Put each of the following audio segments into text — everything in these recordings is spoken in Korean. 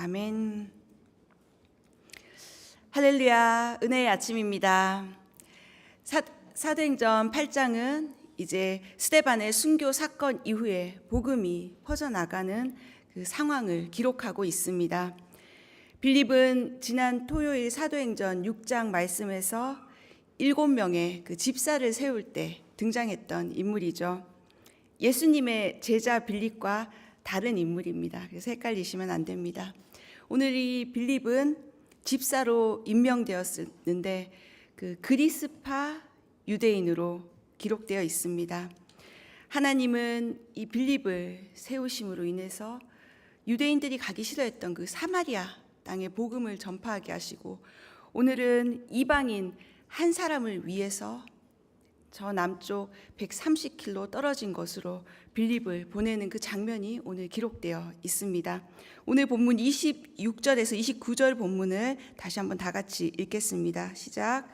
아멘. 할렐루야, 은혜의 아침입니다. 사도행전 8장은 이제 스데반의 순교 사건 이후에 복음이 퍼져나가는 그 상황을 기록하고 있습니다. 빌립은 지난 토요일 사도행전 6장 말씀에서 7명의 그 집사를 세울 때 등장했던 인물이죠. 예수님의 제자 빌립과 다른 인물입니다. 그래서 헷갈리시면 안 됩니다. 오늘 이 빌립은 집사로 임명되었는데 그 그리스파 유대인으로 기록되어 있습니다. 하나님은 이 빌립을 세우심으로 인해서 유대인들이 가기 싫어했던 그 사마리아 땅에 복음을 전파하게 하시고, 오늘은 이방인 한 사람을 위해서 저 남쪽 130km 떨어진 곳으로 빌립을 보내는 그 장면이 오늘 기록되어 있습니다. 오늘 본문 26절에서 29절 본문을 다시 한번 다 같이 읽겠습니다. 시작.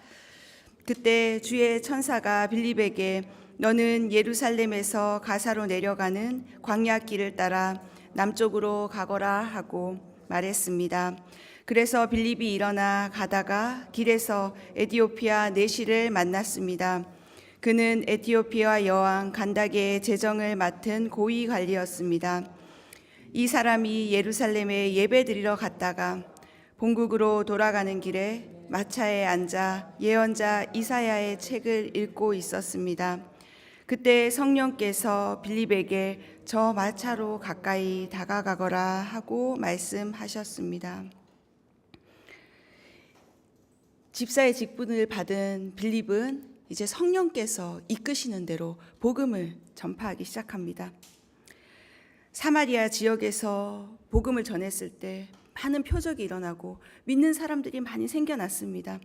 그때 주의 천사가 빌립에게 너는 예루살렘에서 가사로 내려가는 광야길을 따라 남쪽으로 가거라 하고 말했습니다. 그래서 빌립이 일어나 가다가 길에서 에티오피아 내시를 만났습니다. 그는 에티오피아 여왕 간다게의 재정을 맡은 고위 관리였습니다. 이 사람이 예루살렘에 예배드리러 갔다가 본국으로 돌아가는 길에 마차에 앉아 예언자 이사야의 책을 읽고 있었습니다. 그때 성령께서 빌립에게 저 마차로 가까이 다가가거라 하고 말씀하셨습니다. 집사의 직분을 받은 빌립은 이제 성령께서 이끄시는 대로 복음을 전파하기 시작합니다. 사마리아 지역에서 복음을 전했을 때 많은 표적이 일어나고 믿는 사람들이 많이 생겨났습니다.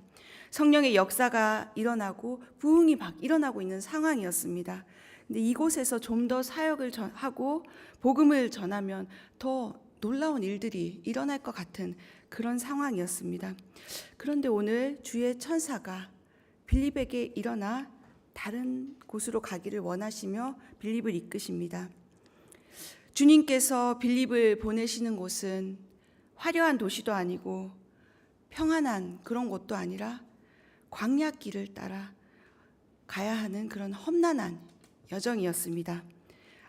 성령의 역사가 일어나고 부흥이 막 일어나고 있는 상황이었습니다. 근데 이곳에서 좀 더 사역을 하고 복음을 전하면 더 놀라운 일들이 일어날 것 같은 그런 상황이었습니다. 그런데 오늘 주의 천사가 빌립에게 일어나 다른 곳으로 가기를 원하시며 빌립을 이끄십니다. 주님께서 빌립을 보내시는 곳은 화려한 도시도 아니고 평안한 그런 곳도 아니라 광야길을 따라 가야 하는 그런 험난한 여정이었습니다.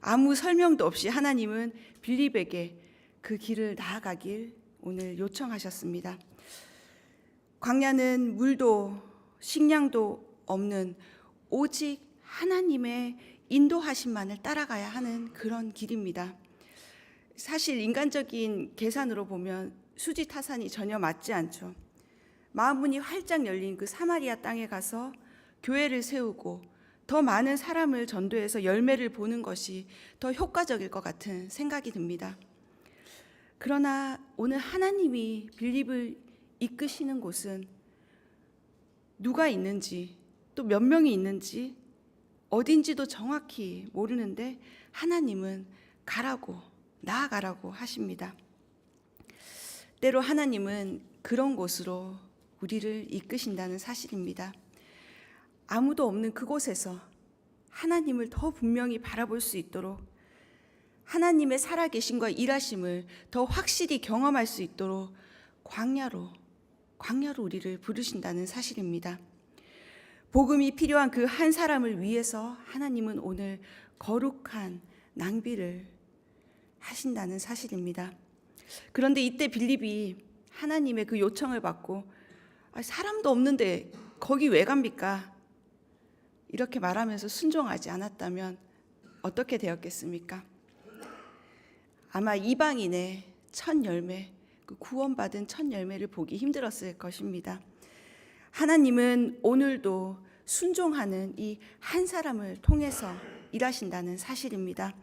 아무 설명도 없이 하나님은 빌립에게 그 길을 나아가길 오늘 요청하셨습니다. 광야는 물도 식량도 없는 오직 하나님의 인도하심만을 따라가야 하는 그런 길입니다. 사실 인간적인 계산으로 보면 수지타산이 전혀 맞지 않죠. 마음문이 활짝 열린 그 사마리아 땅에 가서 교회를 세우고 더 많은 사람을 전도해서 열매를 보는 것이 더 효과적일 것 같은 생각이 듭니다. 그러나 오늘 하나님이 빌립을 이끄시는 곳은 누가 있는지 또 몇 명이 있는지 어딘지도 정확히 모르는데 하나님은 가라고 나아가라고 하십니다. 때로 하나님은 그런 곳으로 우리를 이끄신다는 사실입니다. 아무도 없는 그곳에서 하나님을 더 분명히 바라볼 수 있도록, 하나님의 살아계심과 일하심을 더 확실히 경험할 수 있도록 광야로 우리를 부르신다는 사실입니다. 복음이 필요한 그 한 사람을 위해서 하나님은 오늘 거룩한 낭비를 하신다는 사실입니다. 그런데 이때 빌립이 하나님의 그 요청을 받고 사람도 없는데 거기 왜 갑니까? 이렇게 말하면서 순종하지 않았다면 어떻게 되었겠습니까? 아마 이방인의 첫 열매, 그 구원받은 첫 열매를 보기 힘들었을 것입니다. 하나님은 오늘도 순종하는 이 한 사람을 통해서 일하신다는 사실입니다.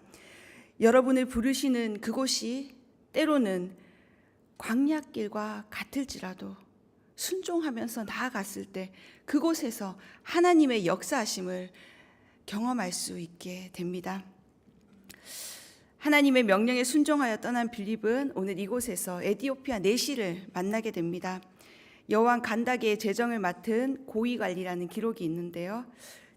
여러분을 부르시는 그곳이 때로는 광야길과 같을지라도 순종하면서 나아갔을 때 그곳에서 하나님의 역사하심을 경험할 수 있게 됩니다. 하나님의 명령에 순종하여 떠난 빌립은 오늘 이곳에서 에티오피아 내시를 만나게 됩니다. 여왕 간다게의 재정을 맡은 고위관리라는 기록이 있는데요.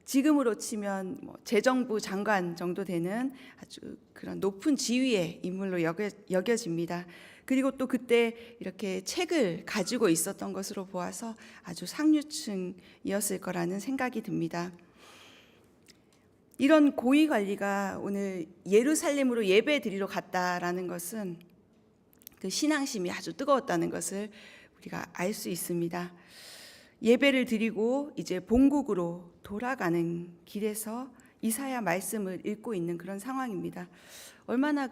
지금으로 치면 재정부 장관 정도 되는 아주 그런 높은 지위의 인물로 여겨집니다. 그리고 또 그때 이렇게 책을 가지고 있었던 것으로 보아서 아주 상류층이었을 거라는 생각이 듭니다. 이런 고위 관리가 오늘 예루살렘으로 예배 드리러 갔다라는 것은 그 신앙심이 아주 뜨거웠다는 것을 우리가 알 수 있습니다. 예배를 드리고 이제 본국으로 돌아가는 길에서 이사야 말씀을 읽고 있는 그런 상황입니다. 얼마나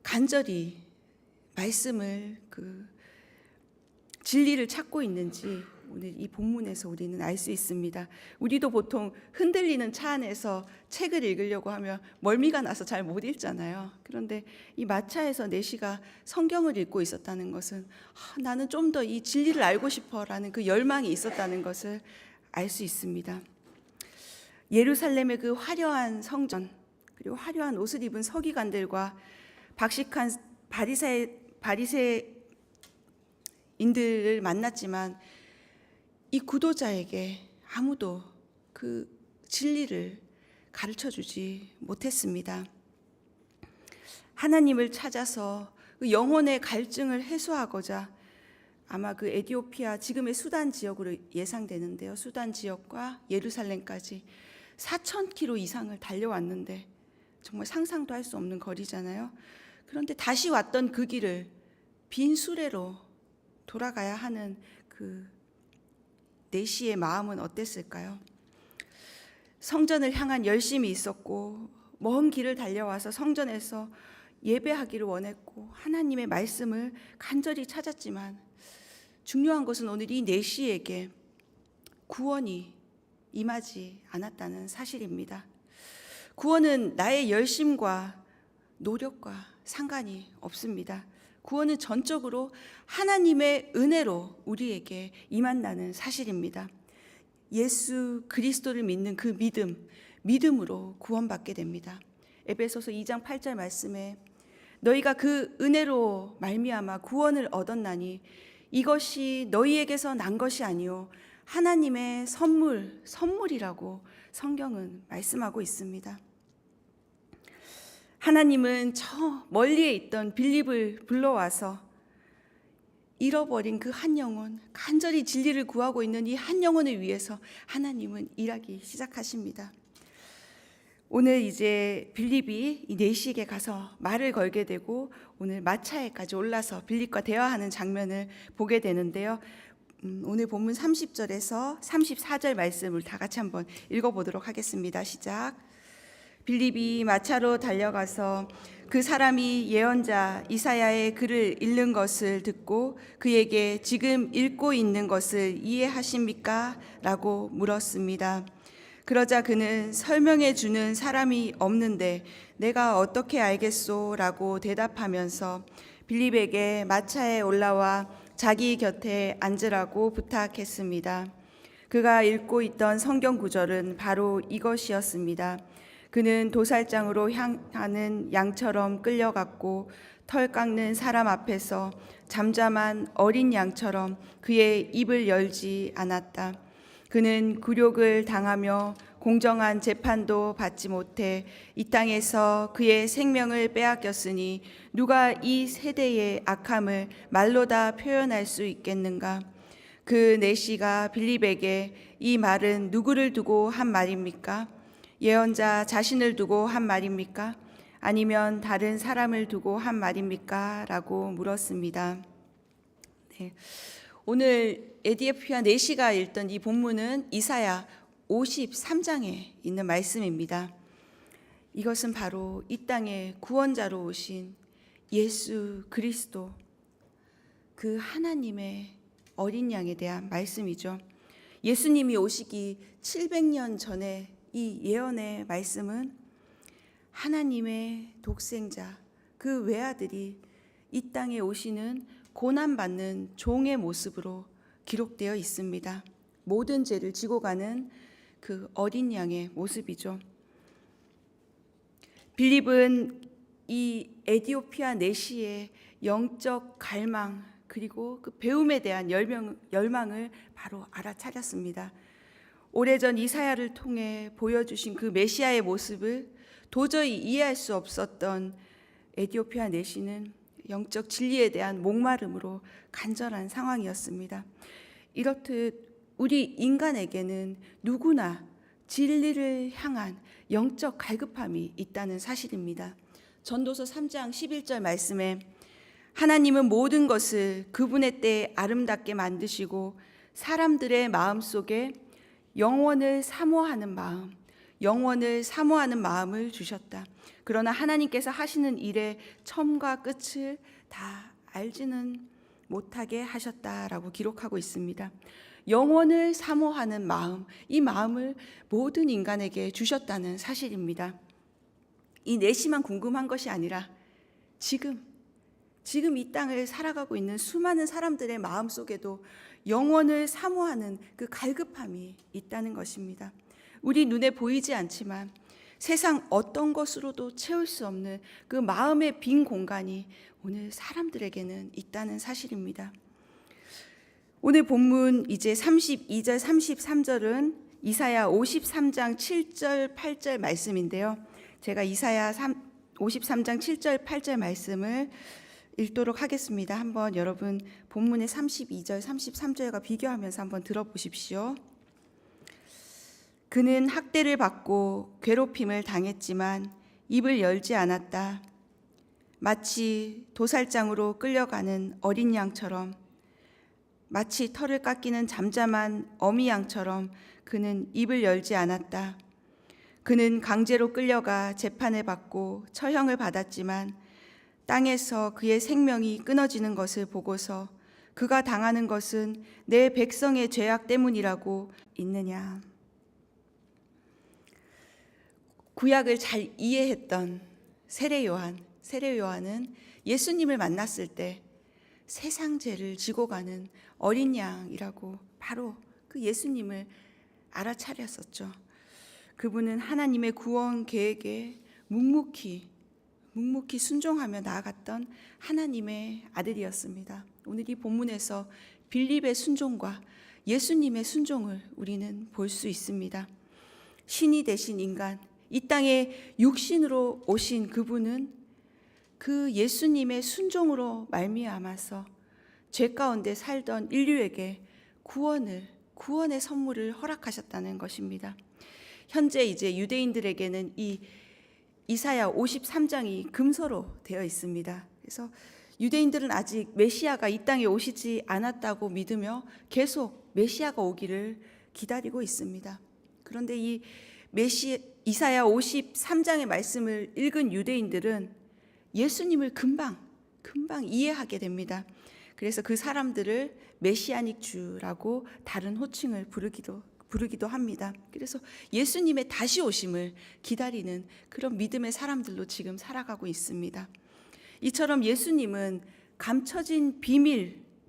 간절히 말씀을 진리를 찾고 있는지 오늘 이 본문에서 우리는 알 수 있습니다. 우리도 보통 흔들리는 차 안에서 책을 읽으려고 하면 멀미가 나서 잘 못 읽잖아요. 그런데 이 마차에서 내시가 성경을 읽고 있었다는 것은 나는 좀 더 이 진리를 알고 싶어라는 그 열망이 있었다는 것을 알 수 있습니다. 예루살렘의 그 화려한 성전, 그리고 화려한 옷을 입은 서기관들과 박식한 바리새인들을 만났지만 이 구도자에게 아무도 그 진리를 가르쳐 주지 못했습니다. 하나님을 찾아서 그 영혼의 갈증을 해소하고자 아마 그 에티오피아, 지금의 수단 지역으로 예상되는데요. 수단 지역과 예루살렘까지 4,000km 이상을 달려왔는데 정말 상상도 할 수 없는 거리잖아요. 그런데 다시 왔던 그 길을 빈 수레로 돌아가야 하는 그 내시의 마음은 어땠을까요? 성전을 향한 열심이 있었고 먼 길을 달려와서 성전에서 예배하기를 원했고 하나님의 말씀을 간절히 찾았지만 중요한 것은 오늘 이 내시에게 구원이 임하지 않았다는 사실입니다. 구원은 나의 열심과 노력과 상관이 없습니다. 구원은 전적으로 하나님의 은혜로 우리에게 임한다는 사실입니다. 예수 그리스도를 믿는 그 믿음으로 구원받게 됩니다. 에베소서 2장 8절 말씀에 너희가 그 은혜로 말미암아 구원을 얻었나니 이것이 너희에게서 난 것이 아니요 하나님의 선물이라고 성경은 말씀하고 있습니다. 하나님은 저 멀리에 있던 빌립을 불러와서 잃어버린 그 한 영혼, 간절히 진리를 구하고 있는 이 한 영혼을 위해서 하나님은 일하기 시작하십니다. 오늘 이제 빌립이 이 내시에게 가서 말을 걸게 되고 오늘 마차에까지 올라서 빌립과 대화하는 장면을 보게 되는데요. 오늘 본문 30절에서 34절 말씀을 다 같이 한번 읽어보도록 하겠습니다. 시작. 빌립이 마차로 달려가서 그 사람이 예언자 이사야의 글을 읽는 것을 듣고 그에게 지금 읽고 있는 것을 이해하십니까? 라고 물었습니다. 그러자 그는 설명해 주는 사람이 없는데 내가 어떻게 알겠소? 라고 대답하면서 빌립에게 마차에 올라와 자기 곁에 앉으라고 부탁했습니다. 그가 읽고 있던 성경 구절은 바로 이것이었습니다. 그는 도살장으로 향하는 양처럼 끌려갔고 털 깎는 사람 앞에서 잠잠한 어린 양처럼 그의 입을 열지 않았다. 그는 굴욕을 당하며 공정한 재판도 받지 못해 이 땅에서 그의 생명을 빼앗겼으니 누가 이 세대의 악함을 말로 다 표현할 수 있겠는가? 그 내시가 빌립에게 이 말은 누구를 두고 한 말입니까? 예언자 자신을 두고 한 말입니까? 아니면 다른 사람을 두고 한 말입니까? 라고 물었습니다. 네. 오늘 에티오피아 내시가 읽던 이 본문은 이사야 53장에 있는 말씀입니다. 이것은 바로 이 땅에 구원자로 오신 예수 그리스도, 그 하나님의 어린 양에 대한 말씀이죠. 예수님이 오시기 700년 전에 이 예언의 말씀은 하나님의 독생자, 그 외아들이 이 땅에 오시는 고난받는 종의 모습으로 기록되어 있습니다. 모든 죄를 지고 가는 그 어린 양의 모습이죠. 빌립은 이 에티오피아 내시의 영적 갈망 그리고 그 배움에 대한 열망을 바로 알아차렸습니다. 오래전 이사야를 통해 보여주신 그 메시아의 모습을 도저히 이해할 수 없었던 에티오피아 내시는 영적 진리에 대한 목마름으로 간절한 상황이었습니다. 이렇듯 우리 인간에게는 누구나 진리를 향한 영적 갈급함이 있다는 사실입니다. 전도서 3장 11절 말씀에 하나님은 모든 것을 그분의 때에 아름답게 만드시고 사람들의 마음속에 영원을 사모하는 마음을 주셨다. 그러나 하나님께서 하시는 일의 처음과 끝을 다 알지는 못하게 하셨다라고 기록하고 있습니다. 영원을 사모하는 마음, 이 마음을 모든 인간에게 주셨다는 사실입니다. 이 내시만 궁금한 것이 아니라 지금 이 땅을 살아가고 있는 수많은 사람들의 마음 속에도 영원을 사모하는 그 갈급함이 있다는 것입니다. 우리 눈에 보이지 않지만 세상 어떤 것으로도 채울 수 없는 그 마음의 빈 공간이 오늘 사람들에게는 있다는 사실입니다. 오늘 본문 이제 32절, 33절은 이사야 53장 7절, 8절 말씀인데요. 제가 이사야 53장 7절, 8절 말씀을 읽도록 하겠습니다. 한번 여러분 본문의 32절, 33절과 비교하면서 한번 들어보십시오. 그는 학대를 받고 괴롭힘을 당했지만 입을 열지 않았다. 마치 도살장으로 끌려가는 어린 양처럼, 마치 털을 깎이는 잠잠한 어미 양처럼 그는 입을 열지 않았다. 그는 강제로 끌려가 재판을 받고 처형을 받았지만 땅에서 그의 생명이 끊어지는 것을 보고서 그가 당하는 것은 내 백성의 죄악 때문이라고 있느냐. 구약을 잘 이해했던 세례 요한은 예수님을 만났을 때 세상 죄를 지고 가는 어린 양이라고 바로 그 예수님을 알아차렸었죠. 그분은 하나님의 구원 계획에 묵묵히 순종하며 나아갔던 하나님의 아들이었습니다. 오늘 이 본문에서 빌립의 순종과 예수님의 순종을 우리는 볼 수 있습니다. 신이 되신 인간, 이 땅에 육신으로 오신 그분은 그 예수님의 순종으로 말미암아서 죄 가운데 살던 인류에게 구원의 선물을 허락하셨다는 것입니다. 현재 이제 유대인들에게는 이 이사야 53장이 금서로 되어 있습니다. 그래서 유대인들은 아직 메시아가 이 땅에 오시지 않았다고 믿으며 계속 메시아가 오기를 기다리고 있습니다. 그런데 이 이사야 53장의 말씀을 읽은 유대인들은 예수님을 금방 이해하게 됩니다. 그래서 그 사람들을 메시아닉 주라고 다른 호칭을 부르기도 합니다. 그래서 예수님의 다시 오심을 기다리는 그런 믿음의 사람들로 지금 살아가고 있습니다. 이처럼 예수님은 감춰진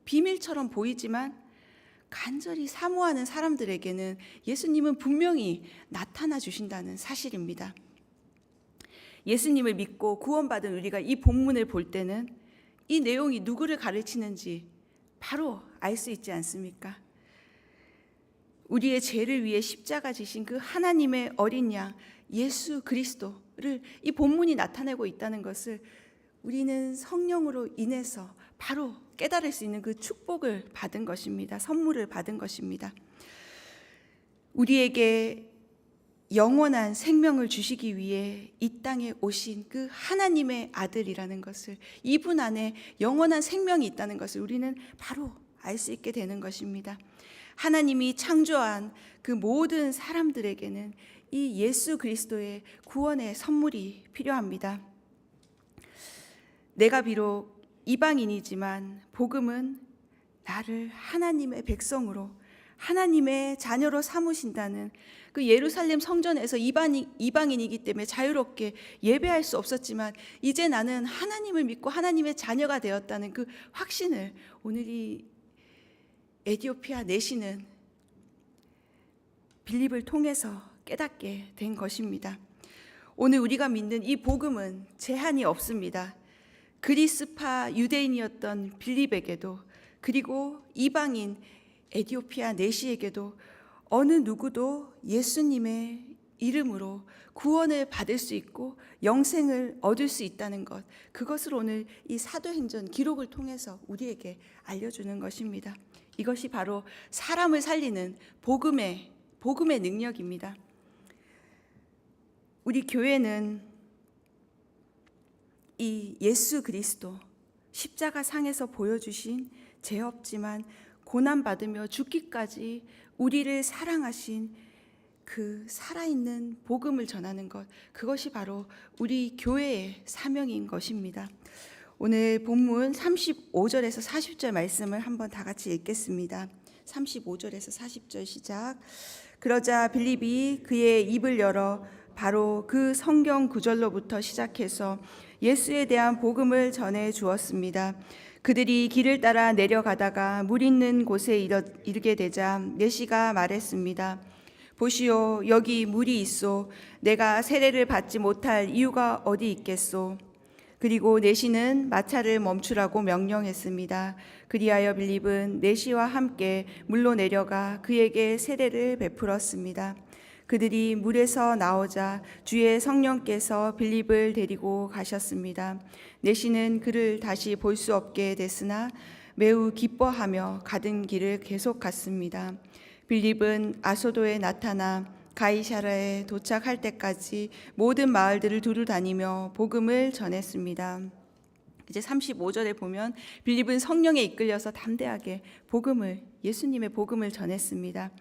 비밀처럼 보이지만 간절히 사모하는 사람들에게는 예수님은 분명히 나타나 주신다는 사실입니다. 예수님을 믿고 구원받은 우리가 이 본문을 볼 때는 이 내용이 누구를 가르치는지 바로 알 수 있지 않습니까? 우리의 죄를 위해 십자가 지신 그 하나님의 어린 양 예수 그리스도를 이 본문이 나타내고 있다는 것을 우리는 성령으로 인해서 바로 깨달을 수 있는 그 축복을 받은 것입니다. 선물을 받은 것입니다. 우리에게 영원한 생명을 주시기 위해 이 땅에 오신 그 하나님의 아들이라는 것을, 이분 안에 영원한 생명이 있다는 것을 우리는 바로 알 수 있게 되는 것입니다. 하나님이 창조한 그 모든 사람들에게는 이 예수 그리스도의 구원의 선물이 필요합니다. 내가 비록 이방인이지만 복음은 나를 하나님의 백성으로, 하나님의 자녀로 삼으신다는 그 예루살렘 성전에서 이방인이기 때문에 자유롭게 예배할 수 없었지만 이제 나는 하나님을 믿고 하나님의 자녀가 되었다는 그 확신을 오늘 이 에티오피아 내시는 빌립을 통해서 깨닫게 된 것입니다. 오늘 우리가 믿는 이 복음은 제한이 없습니다. 그리스파 유대인이었던 빌립에게도, 그리고 이방인 에티오피아 내시에게도 어느 누구도 예수님의 이름으로 구원을 받을 수 있고 영생을 얻을 수 있다는 것, 그것을 오늘 이 사도행전 기록을 통해서 우리에게 알려주는 것입니다. 이것이 바로 사람을 살리는 복음의 능력입니다. 우리 교회는 이 예수 그리스도 십자가 상에서 보여주신 죄 없지만 고난받으며 죽기까지 우리를 사랑하신 그 살아있는 복음을 전하는 것, 그것이 바로 우리 교회의 사명인 것입니다. 오늘 본문 35절에서 40절 말씀을 한번 다 같이 읽겠습니다. 35절에서 40절 시작. 그러자 빌립이 그의 입을 열어 바로 그 성경 구절로부터 시작해서 예수에 대한 복음을 전해 주었습니다. 그들이 길을 따라 내려가다가 물 있는 곳에 이르게 되자 내시가 말했습니다. 보시오, 여기 물이 있소. 내가 세례를 받지 못할 이유가 어디 있겠소. 그리고 내시는 마차를 멈추라고 명령했습니다. 그리하여 빌립은 내시와 함께 물로 내려가 그에게 세례를 베풀었습니다. 그들이 물에서 나오자 주의 성령께서 빌립을 데리고 가셨습니다. 내시는 그를 다시 볼 수 없게 됐으나 매우 기뻐하며 가던 길을 계속 갔습니다. 빌립은 아소도에 나타나 가이사랴에 도착할 때까지 모든 마을들을 두루 다니며 복음을 전했습니다. 이제 35절에 보면 빌립은 성령에 이끌려서 담대하게 예수님의 복음을 전했습니다.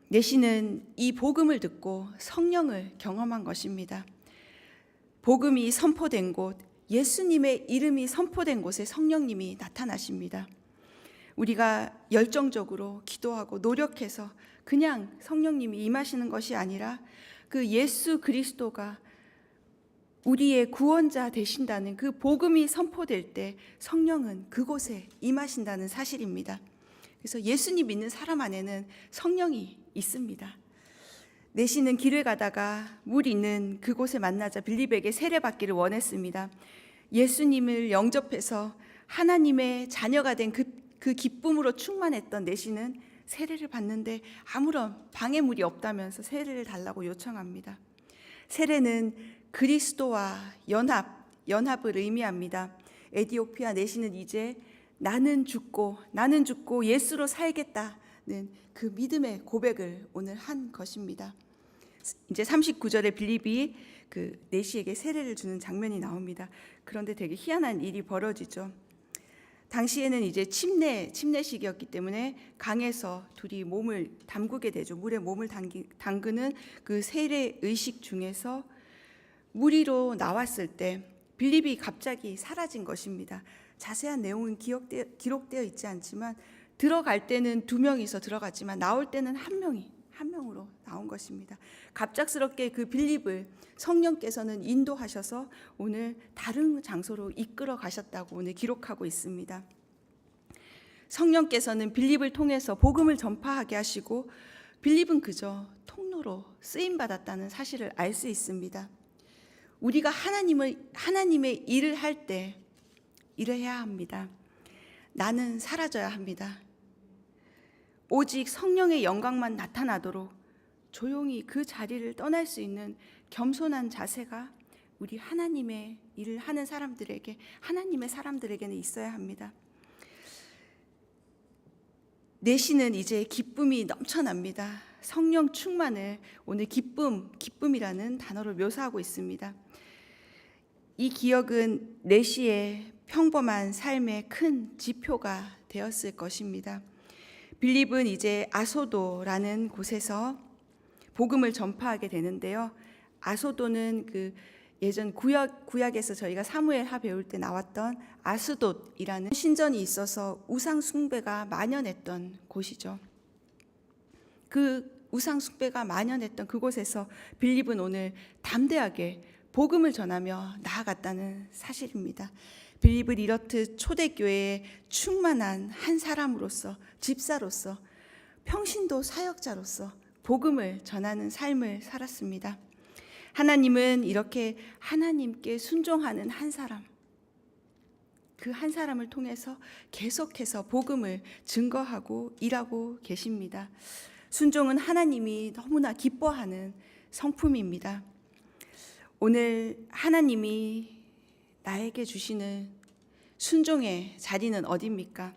내시는 이 복음을 듣고 성령을 경험한 것입니다. 복음이 선포된 곳, 예수님의 이름이 선포된 곳에 성령님이 나타나십니다. 우리가 열정적으로 기도하고 노력해서 그냥 성령님이 임하시는 것이 아니라 그 예수 그리스도가 우리의 구원자 되신다는 그 복음이 선포될 때 성령은 그곳에 임하신다는 사실입니다. 그래서 예수님 믿는 사람 안에는 성령이 있습니다. 내시는 길을 가다가 물 있는 그곳에 만나자 빌립에게 세례받기를 원했습니다. 예수님을 영접해서 하나님의 자녀가 된 그 기쁨으로 충만했던 내시는 세례를 받는데 아무런 방해물이 없다면서 세례를 달라고 요청합니다. 세례는 그리스도와 연합을 의미합니다. 에디오피아 내시는 이제 나는 죽고 예수로 살겠다는 그 믿음의 고백을 오늘 한 것입니다. 이제 39절에 빌립이 그 내시에게 세례를 주는 장면이 나옵니다. 그런데 되게 희한한 일이 벌어지죠. 당시에는 이제 침례식이었기 때문에 강에서 둘이 몸을 담그게 되죠. 물에 몸을 담그는 그 세례 의식 중에서 물 위로 나왔을 때 빌립이 갑자기 사라진 것입니다. 자세한 내용은 기록되어 있지 않지만 들어갈 때는 2명이서 들어갔지만 나올 때는 한 명으로 나온 것입니다. 갑작스럽게 그 빌립을 성령께서는 인도하셔서 오늘 다른 장소로 이끌어 가셨다고 오늘 기록하고 있습니다. 성령께서는 빌립을 통해서 복음을 전파하게 하시고 빌립은 그저 통로로 쓰임 받았다는 사실을 알 수 있습니다. 우리가 하나님의 일을 할 때 이래야 합니다. 나는 사라져야 합니다. 오직 성령의 영광만 나타나도록 조용히 그 자리를 떠날 수 있는 겸손한 자세가 우리 하나님의 일을 하는 사람들에게, 하나님의 사람들에게는 있어야 합니다. 내시는 이제 기쁨이 넘쳐납니다. 성령 충만을 오늘 기쁨이라는 단어로 묘사하고 있습니다. 이 기억은 내시의 평범한 삶의 큰 지표가 되었을 것입니다. 빌립은 이제 아소도라는 곳에서 복음을 전파하게 되는데요. 아소도는 그 예전 구약에서 저희가 사무엘하 배울 때 나왔던 아스돗이라는 신전이 있어서 우상 숭배가 만연했던 곳이죠. 그 우상 숭배가 만연했던 그곳에서 빌립은 오늘 담대하게 복음을 전하며 나아갔다는 사실입니다. 빌립을 이렇듯 초대교회에 충만한 한 사람으로서, 집사로서, 평신도 사역자로서 복음을 전하는 삶을 살았습니다. 하나님은 이렇게 하나님께 순종하는 한 사람, 그 한 사람을 통해서 계속해서 복음을 증거하고 일하고 계십니다. 순종은 하나님이 너무나 기뻐하는 성품입니다. 오늘 하나님이 나에게 주시는 순종의 자리는 어디입니까?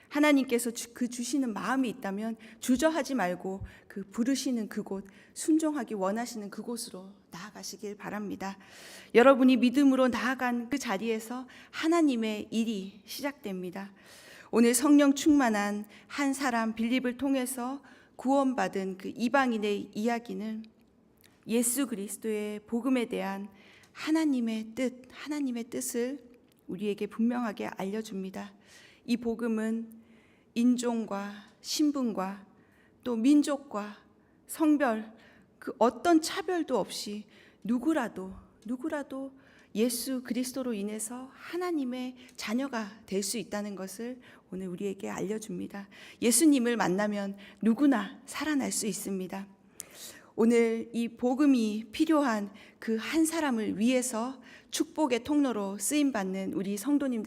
하나님께서 그 주시는 마음이 있다면 주저하지 말고 그 부르시는 그곳, 순종하기 원하시는 그곳으로 나아가시길 바랍니다. 여러분이 믿음으로 나아간 그 자리에서 하나님의 일이 시작됩니다. 오늘 성령 충만한 한 사람 빌립을 통해서 구원받은 그 이방인의 이야기는 예수 그리스도의 복음에 대한 하나님의 뜻을 우리에게 분명하게 알려줍니다. 이 복음은 인종과 신분과 또 민족과 성별 그 어떤 차별도 없이 누구라도 예수 그리스도로 인해서 하나님의 자녀가 될 수 있다는 것을 오늘 우리에게 알려줍니다. 예수님을 만나면 누구나 살아날 수 있습니다. 오늘 이 복음이 필요한 그 한 사람을 위해서 축복의 통로로 쓰임받는 우리 성도님들